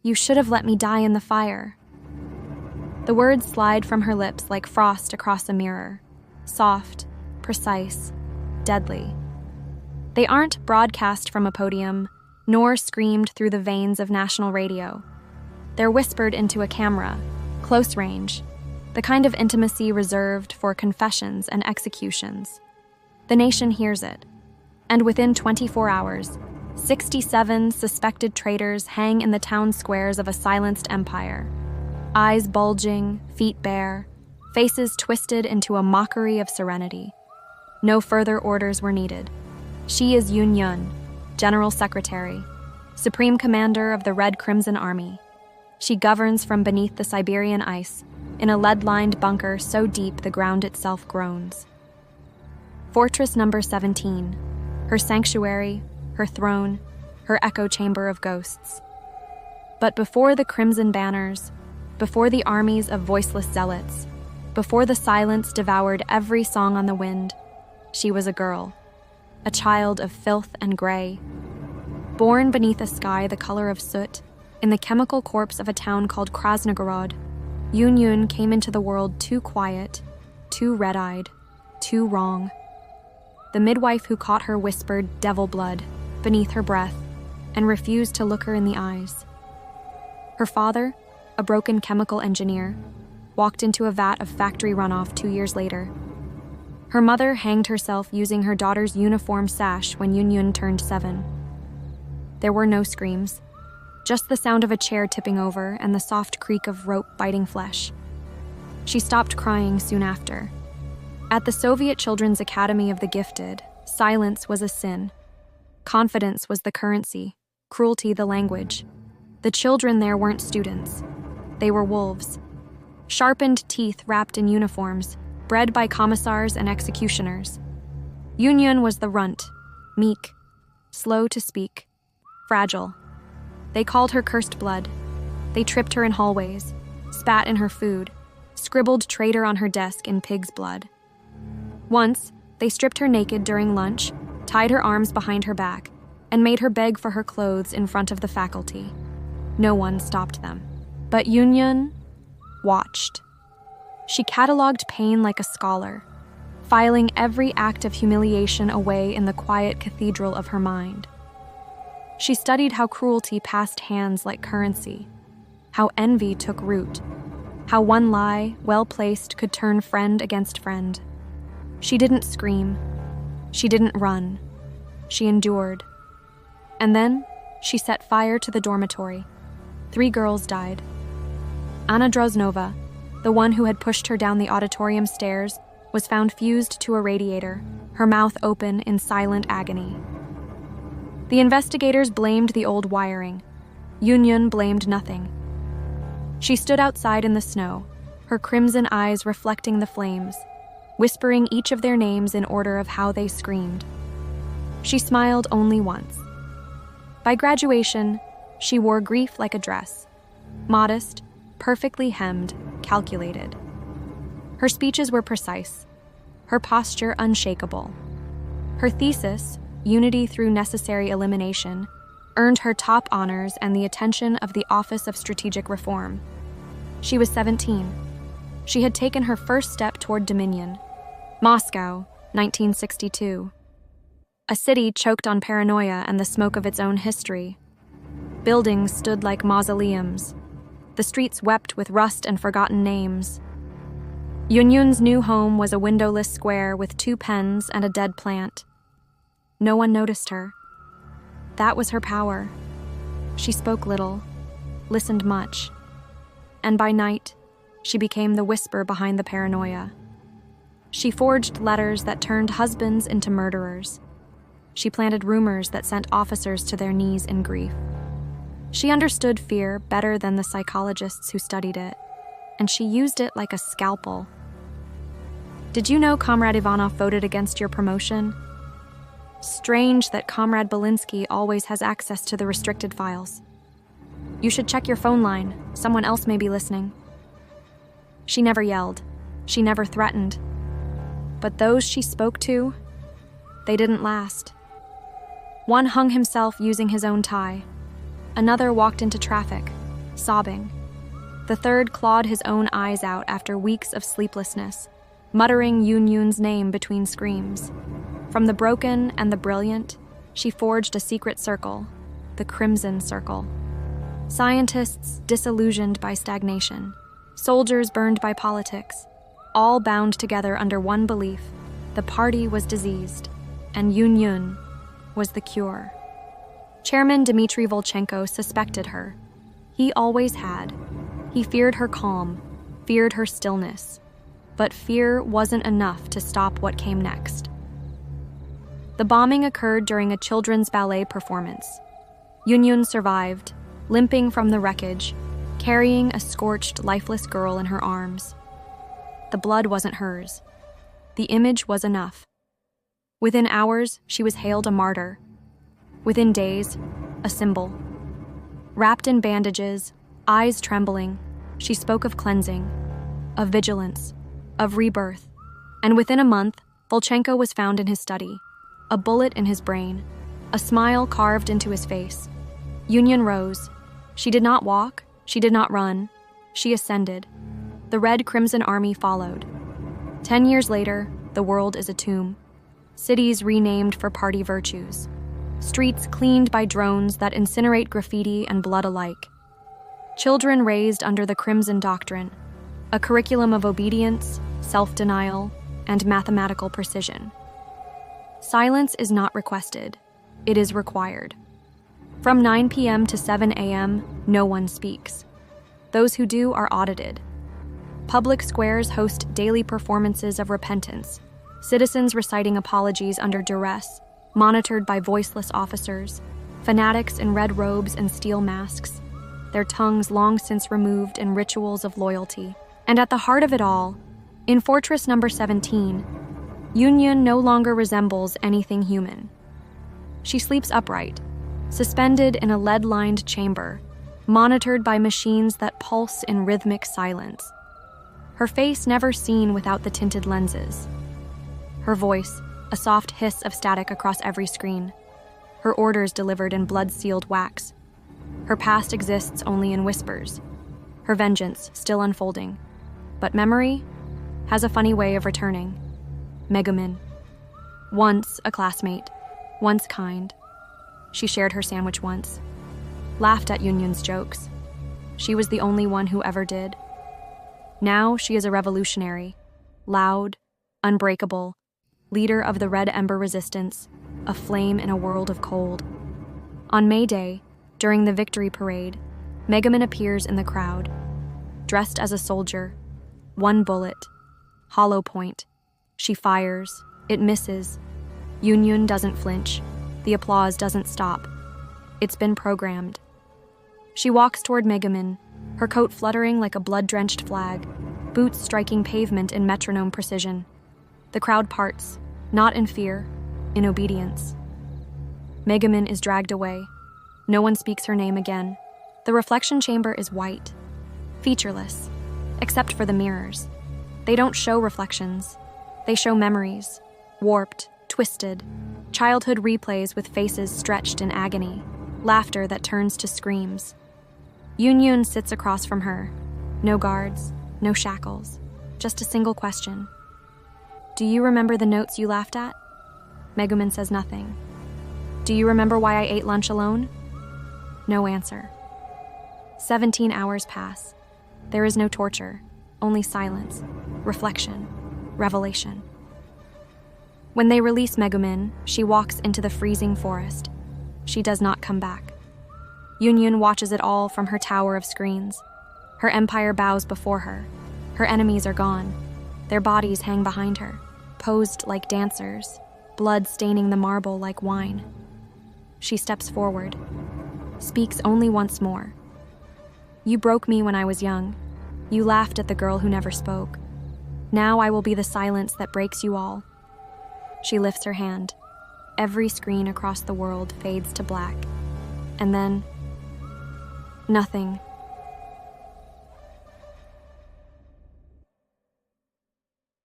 You should have let me die in the fire." The words slide from her lips like frost across a mirror, soft, precise, deadly. They aren't broadcast from a podium, nor screamed through the veins of national radio. They're whispered into a camera, close range, the kind of intimacy reserved for confessions and executions. The nation hears it, and within 24 hours, 67 suspected traitors hang in the town squares of a silenced empire, eyes bulging, feet bare, faces twisted into a mockery of serenity. No further orders were needed. She is Yunyun, General Secretary, Supreme Commander of the Red Crimson Army. She governs from beneath the Siberian ice, in a lead-lined bunker so deep the ground itself groans. Fortress number 17, her sanctuary, her throne, her echo chamber of ghosts. But before the crimson banners, before the armies of voiceless zealots, before the silence devoured every song on the wind, she was a girl, a child of filth and gray. Born beneath a sky the color of soot, in the chemical corpse of a town called Krasnogorod, Yunyun came into the world too quiet, too red-eyed, too wrong. The midwife who caught her whispered devil blood beneath her breath and refused to look her in the eyes. Her father, a broken chemical engineer, walked into a vat of factory runoff 2 years later. Her mother hanged herself using her daughter's uniform sash when Yunyun turned 7. There were no screams, just the sound of a chair tipping over and the soft creak of rope biting flesh. She stopped crying soon after. At the Soviet Children's Academy of the Gifted, silence was a sin. Confidence was the currency, cruelty the language. The children there weren't students. They were wolves. Sharpened teeth wrapped in uniforms, bred by commissars and executioners. Yunyun was the runt, meek, slow to speak, fragile. They called her cursed blood. They tripped her in hallways, spat in her food, scribbled traitor on her desk in pig's blood. Once, they stripped her naked during lunch, tied her arms behind her back, and made her beg for her clothes in front of the faculty. No one stopped them. But Yunyun watched. She cataloged pain like a scholar, filing every act of humiliation away in the quiet cathedral of her mind. She studied how cruelty passed hands like currency, how envy took root, how one lie, well-placed, could turn friend against friend. She didn't scream. She didn't run. She endured. And then she set fire to the dormitory. 3 girls died. Anna Droznova, the one who had pushed her down the auditorium stairs, was found fused to a radiator, her mouth open in silent agony. The investigators blamed the old wiring. Yunyun blamed nothing. She stood outside in the snow, her crimson eyes reflecting the flames, whispering each of their names in order of how they screamed. She smiled only once. By graduation, she wore grief like a dress, modest, perfectly hemmed, calculated. Her speeches were precise, her posture unshakable. Her thesis, Unity Through Necessary Elimination, earned her top honors and the attention of the Office of Strategic Reform. She was 17. She had taken her first step toward dominion. Moscow, 1962. A city choked on paranoia and the smoke of its own history. Buildings stood like mausoleums. The streets wept with rust and forgotten names. Yunyun's new home was a windowless square with 2 pens and a dead plant. No one noticed her. That was her power. She spoke little, listened much, and by night, she became the whisper behind the paranoia. She forged letters that turned husbands into murderers. She planted rumors that sent officers to their knees in grief. She understood fear better than the psychologists who studied it, and she used it like a scalpel. Did you know Comrade Ivanov voted against your promotion? Strange that Comrade Belinsky always has access to the restricted files. You should check your phone line. Someone else may be listening. She never yelled. She never threatened. But those she spoke to, they didn't last. One hung himself using his own tie. Another walked into traffic, sobbing. The third clawed his own eyes out after weeks of sleeplessness, muttering Yunyun's name between screams. From the broken and the brilliant, she forged a secret circle, the Crimson Circle. Scientists disillusioned by stagnation, soldiers burned by politics, all bound together under one belief: the party was diseased, and Yunyun was the cure. Chairman Dmitry Volchenko suspected her. He always had. He feared her calm, feared her stillness. But fear wasn't enough to stop what came next. The bombing occurred during a children's ballet performance. Yunyun survived, limping from the wreckage, carrying a scorched, lifeless girl in her arms. The blood wasn't hers. The image was enough. Within hours, she was hailed a martyr. Within days, a symbol. Wrapped in bandages, eyes trembling, she spoke of cleansing, of vigilance, of rebirth. And within a month, Volchenko was found in his study, a bullet in his brain, a smile carved into his face. Yunyun rose. She did not walk, she did not run. She ascended. The Red Crimson Army followed. 10 years later, the world is a tomb. Cities renamed for party virtues. Streets cleaned by drones that incinerate graffiti and blood alike. Children raised under the Crimson Doctrine, a curriculum of obedience, self-denial, and mathematical precision. Silence is not requested, it is required. From 9 p.m. to 7 a.m., no one speaks. Those who do are audited. Public squares host daily performances of repentance, citizens reciting apologies under duress, monitored by voiceless officers, fanatics in red robes and steel masks, their tongues long since removed in rituals of loyalty. And at the heart of it all, in Fortress Number 17, Yunyun no longer resembles anything human. She sleeps upright, suspended in a lead-lined chamber, monitored by machines that pulse in rhythmic silence. Her face never seen without the tinted lenses. Her voice, a soft hiss of static across every screen. Her orders delivered in blood-sealed wax. Her past exists only in whispers. Her vengeance still unfolding. But memory has a funny way of returning. Megumin. Once a classmate, once kind. She shared her sandwich once, laughed at Yunyun's jokes. She was the only one who ever did. Now she is a revolutionary, loud, unbreakable, leader of the Red Ember Resistance, a flame in a world of cold. On May Day, during the victory parade, Megumin appears in the crowd, dressed as a soldier. One bullet, hollow point. She fires, it misses. Yunyun doesn't flinch. The applause doesn't stop. It's been programmed. She walks toward Megumin, her coat fluttering like a blood-drenched flag, boots striking pavement in metronome precision. The crowd parts, not in fear, in obedience. Megumin is dragged away. No one speaks her name again. The reflection chamber is white, featureless, except for the mirrors. They don't show reflections. They show memories, warped, twisted, childhood replays with faces stretched in agony, laughter that turns to screams. Yunyun sits across from her. No guards, no shackles, just a single question. Do you remember the notes you laughed at? Megumin says nothing. Do you remember why I ate lunch alone? No answer. 17 hours pass. There is no torture, only silence, reflection, revelation. When they release Megumin, she walks into the freezing forest. She does not come back. Yunyun watches it all from her tower of screens. Her empire bows before her. Her enemies are gone. Their bodies hang behind her, posed like dancers, blood staining the marble like wine. She steps forward, speaks only once more. You broke me when I was young. You laughed at the girl who never spoke. Now I will be the silence that breaks you all. She lifts her hand. Every screen across the world fades to black. And then, nothing.